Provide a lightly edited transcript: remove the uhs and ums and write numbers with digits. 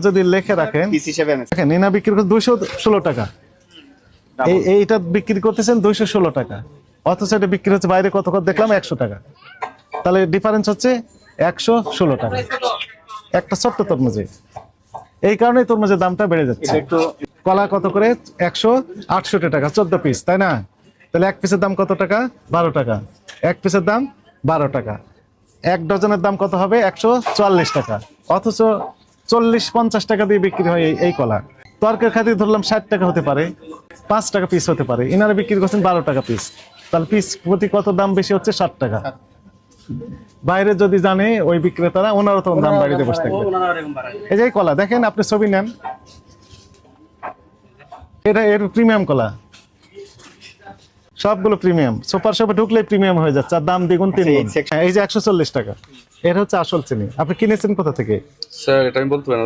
যদি লিখে রাখেন দেখেন এনা বিক্রি করতে 216 টাকা, এইটা বিক্রি করতেছেন 216 টাকা, অথচ এটা বিক্রি হচ্ছে বাইরে কত কত দেখলাম 100 টাকা। তাহলে ডিফারেন্স হচ্ছে 116 টাকা একটা ছোট্ট তরমুজে। এই কারণে তরমুজের দামটা বেড়ে যাচ্ছে। কলা কত করে? 168 টাকা 14 পিস, তাই না? তাহলে এক পিসের দাম কত টাকা? 12 টাকা। এক পিসের দাম 12 টাকা। এক ডজনের দাম কত হবে? 144 টাকা। অথচ 40-50 টাকা দিয়ে বিক্রি হয় এই কলা। তর্কের খাতিরে ধরলাম 60 টাকা হতে পারে, 5 টাকা পিস হতে পারে, ইনারা বিক্রি করছেন 12 টাকা পিস। তাহলে পিস প্রতি কত দাম বেশি হচ্ছে? 60 টাকা। বাইরে যদি জানে ওই বিক্রেতারা, ওনারও তখন দাম বাড়িয়ে বসে থাকবে। এই যে কলা দেখেন, আপনি ছবি নেন, এটা এর প্রিমিয়াম কলা, সবগুলো প্রিমিয়াম। সুপার শপে ঢুকলে প্রিমিয়াম হয়ে যাচ্ছে, আর দাম দ্বিগুণ তিনগুণ। এই যে 140 টাকা, এর হচ্ছে আসল চিনি। আপনি কিনেছেন কোথা থেকে? স্যার এটা আমি বলতে পারি না।